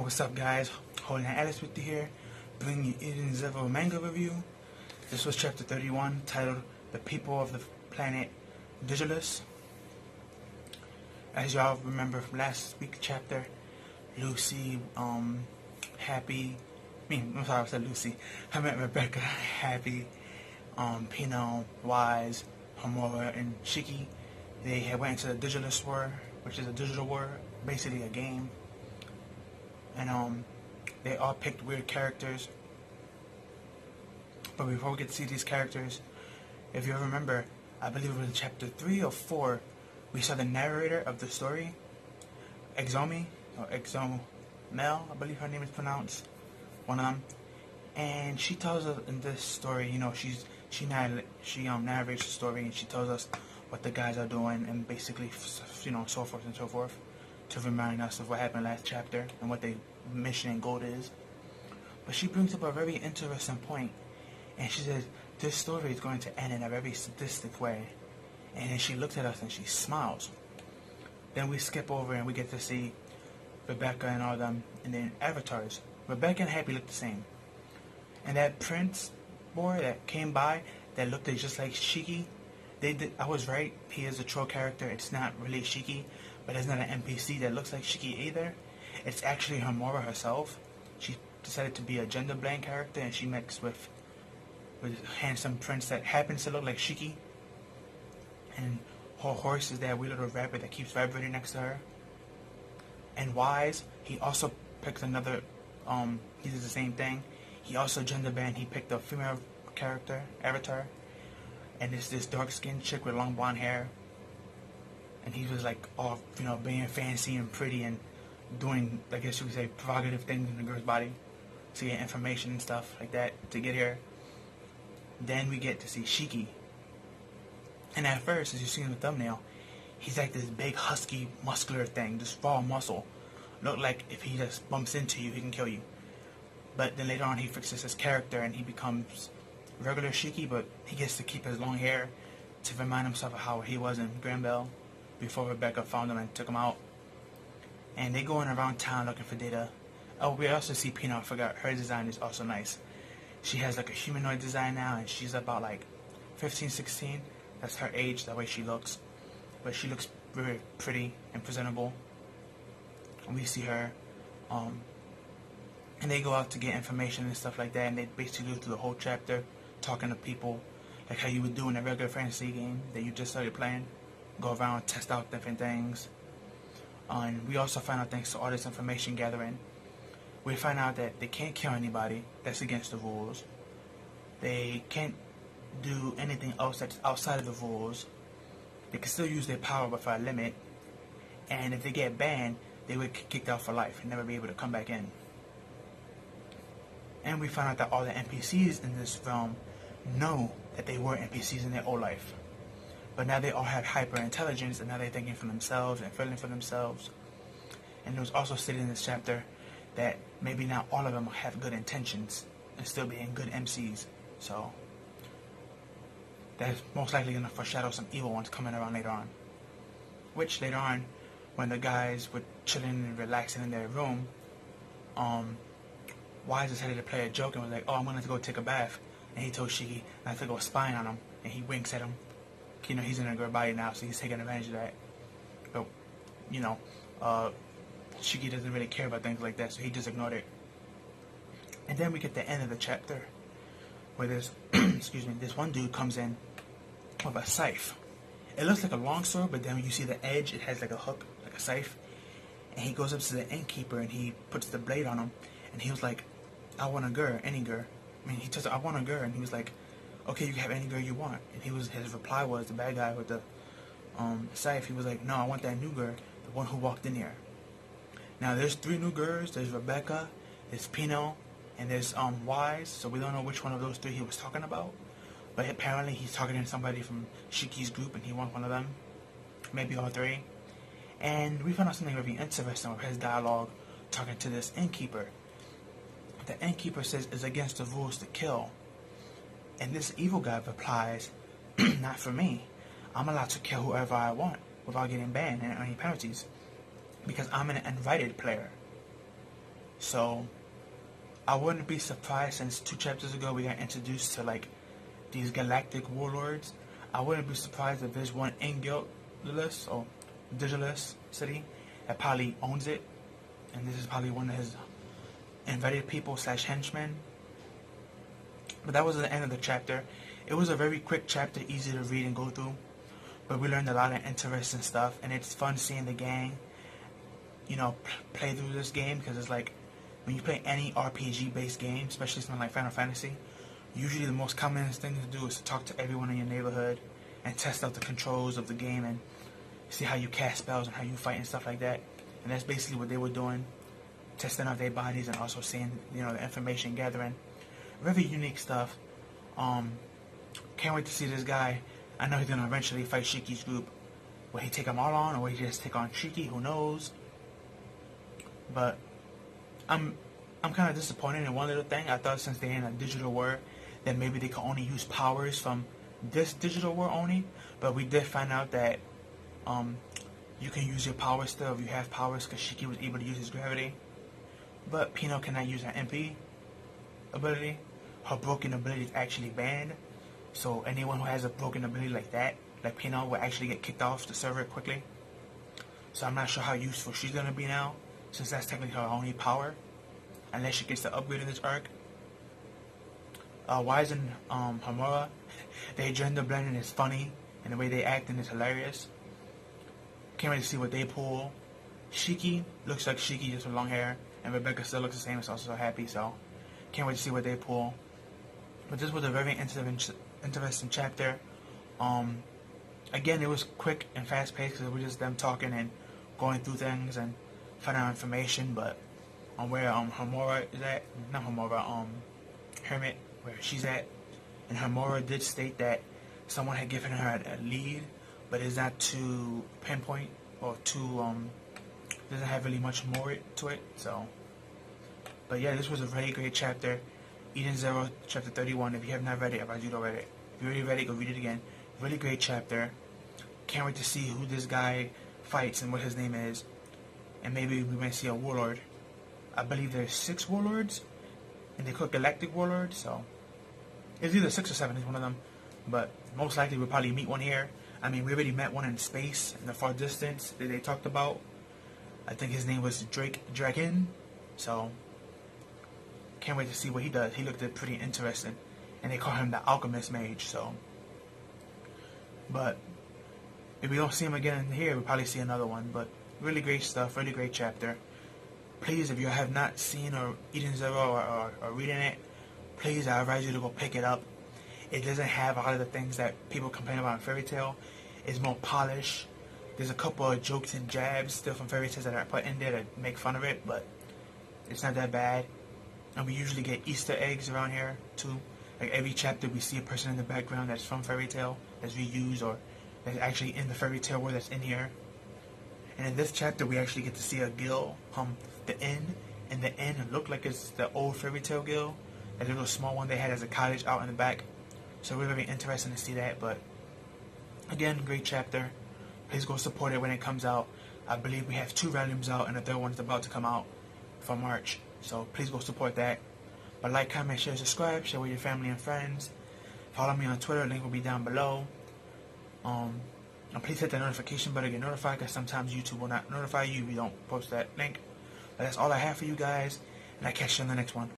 What's up, guys? Holding Alice with you here, bringing you Eden Zero manga review. This was chapter 31, titled "The People of the Planet Digilus." As y'all remember from last week's chapter, Lucy, Happy, I'm sorry, I said Lucy. I meant Rebecca, Happy, Pino, Wise, Homura, and Shiki. They had went into the Digilus War, which is a digital war, basically a game. And they all picked weird characters. But before we get to see these characters, if you remember, I believe it was in chapter 3 or 4, we saw the narrator of the story, Exomi, or Exomel, I believe her name is pronounced, one of them. And she tells us in this story, she narrates the story, and she tells us what the guys are doing, and basically, so forth and so forth, to remind us of what happened last chapter and what their mission and goal is. But she brings up a very interesting point, and she says this story is going to end in a very sadistic way. And then she looks at us and she smiles. Then we skip over and we get to see Rebecca and all them, and then avatars. Rebecca and Happy look the same. And that prince boy that came by that looked just like Shiki, I was right, he is a troll character. It's not really Shiki, but it's not an NPC that looks like Shiki either. It's actually Homura herself. She decided to be a gender blank character, and she mixed with a handsome prince that happens to look like Shiki. And her horse is that wee little rabbit that keeps vibrating next to her. And Wise, he also picked another, he did the same thing. He also gender banned, he picked a female character, avatar. And it's this dark skinned chick with long blonde hair. And he was like all, being fancy and pretty and doing, I guess you could say, provocative things in the girl's body to get information and stuff like that to get here. Then we get to see Shiki. And at first, as you see in the thumbnail, he's like this big, husky, muscular thing, just raw muscle. Look like if he just bumps into you, he can kill you. But then later on, he fixes his character and he becomes regular Shiki, but he gets to keep his long hair to remind himself of how he was in Granville before Rebecca found him and took him out. And they going around town looking for data. Oh, we also see Pino. I forgot, her design is also nice. She has like a humanoid design now, and she's about like 15, 16. That's her age, the way she looks. But she looks very pretty and presentable. And we see her, and they go out to get information and stuff like that, and they basically go through the whole chapter talking to people like how you would do in a regular fantasy game that you just started playing. Go around, test out different things. And we also find out, thanks to all this information gathering, we find out that they can't kill anybody. That's against the rules. They can't do anything else that's outside of the rules. They can still use their power but for a limit. And if they get banned, they would get kicked out for life and never be able to come back in. And we find out that all the NPCs in this realm know that they were NPCs in their old life. But now they all have hyper intelligence, and now they're thinking for themselves and feeling for themselves. And it was also stated in this chapter that maybe not all of them have good intentions and still being good MCs. So that's most likely going to foreshadow some evil ones coming around later on. Which later on, when the guys were chilling and relaxing in their room, Wise decided to play a joke and was like, "Oh, I'm going to go take a bath." And he told Shiki not to go spying on him, and he winks at him. He's in a girl body now, so he's taking advantage of that. But, Shiki doesn't really care about things like that, so he just ignored it. And then we get the end of the chapter, where there's, this one dude comes in with a scythe. It looks like a long sword, but then when you see the edge, it has like a hook, like a scythe. And he goes up to the innkeeper, and he puts the blade on him, and he was like, "I want a girl, any girl." He tells her, "I want a girl," and he was like, "Okay, you can have any girl you want." And his reply was, the bad guy with the scythe, he was like, "No, I want that new girl, the one who walked in here." Now there's 3 new girls. There's Rebecca, there's Pino, and there's Wise. So we don't know which one of those 3 he was talking about. But apparently he's talking to somebody from Shiki's group, and he wants one of them, maybe all 3. And we found out something really interesting with his dialogue talking to this innkeeper. The innkeeper says it's against the rules to kill. And this evil guy replies, "Not for me. I'm allowed to kill whoever I want without getting banned and any penalties, because I'm an invited player." So I wouldn't be surprised, since 2 chapters ago we got introduced to like these galactic warlords. I wouldn't be surprised if there's one in Guiltless or Digitalist City that probably owns it, and this is probably one of his invited people slash henchmen. But that was the end of the chapter. It was a very quick chapter, easy to read and go through. But we learned a lot of interesting stuff, and it's fun seeing the gang, you know, play through this game, because it's like when you play any RPG-based game, especially something like Final Fantasy, usually the most common thing to do is to talk to everyone in your neighborhood and test out the controls of the game and see how you cast spells and how you fight and stuff like that. And that's basically what they were doing, testing out their bodies and also seeing, you know, the information gathering. Very unique stuff. Can't wait to see this guy. I know he's gonna eventually fight Shiki's group. Will he take them all on, or will he just take on Shiki? Who knows? But I'm kind of disappointed in one little thing. I thought since they're in a digital world, that maybe they could only use powers from this digital world only. But we did find out that you can use your powers still if you have powers, because Shiki was able to use his gravity. But Pino cannot use her MP ability. Her broken ability is actually banned. So anyone who has a broken ability like that, like Pino, will actually get kicked off the server quickly. So I'm not sure how useful she's going to be now, since that's technically her only power, unless she gets the upgrade in this arc. Wise and Hamura, their gender blending is funny, and the way they act and is hilarious. Can't wait to see what they pull. Shiki looks like Shiki, just with long hair, and Rebecca still looks the same, so also happy, so can't wait to see what they pull. But this was a very interesting chapter. Again, it was quick and fast paced, because it was just them talking and going through things and finding out information. But on where Hamura is at, not Hamura, Hermit, where she's at, and Hamura did state that someone had given her a lead, but it's not too pinpoint or too doesn't have really much more to it. So, but yeah, this was a really great chapter. Eden Zero, chapter 31. If you have not read it, I advise you to read it. If you already read it, go read it again. Really great chapter. Can't wait to see who this guy fights and what his name is. And maybe we might see a warlord. I believe there's 6 warlords, and they call galactic warlords, so it's either 6 or 7, is one of them. But most likely we'll probably meet one here. I mean, we already met one in space, in the far distance, that they talked about. I think his name was Dragon. So can't wait to see what he does. He looked pretty interesting, and they call him the Alchemist Mage. So, but if we don't see him again in here, we'll probably see another one. But really great stuff, really great chapter. Please, if you have not seen or Eden Zero or reading it, please, I advise you to go pick it up. It doesn't have a lot of the things that people complain about in Fairy Tail. It's more polished. There's a couple of jokes and jabs still from Fairy Tails that are put in there to make fun of it, but it's not that bad. And we usually get Easter eggs around here too. Like every chapter we see a person in the background that's from Fairy Tail, that's reused, or that's actually in the Fairy Tail world that's in here. And in this chapter we actually get to see a guild, the inn, and the inn looked like it's the old Fairy Tail guild, that little small one they had as a cottage out in the back. So we're very interested to see that. But again, great chapter. Please go support it when it comes out. I believe we have 2 volumes out, and the 3rd one is about to come out for March. So please go support that. But like, comment, share, subscribe, share with your family and friends. Follow me on Twitter, link will be down below. And please hit the notification button to get notified, because sometimes YouTube will not notify you if you don't post that link. But that's all I have for you guys, and I catch you in the next one.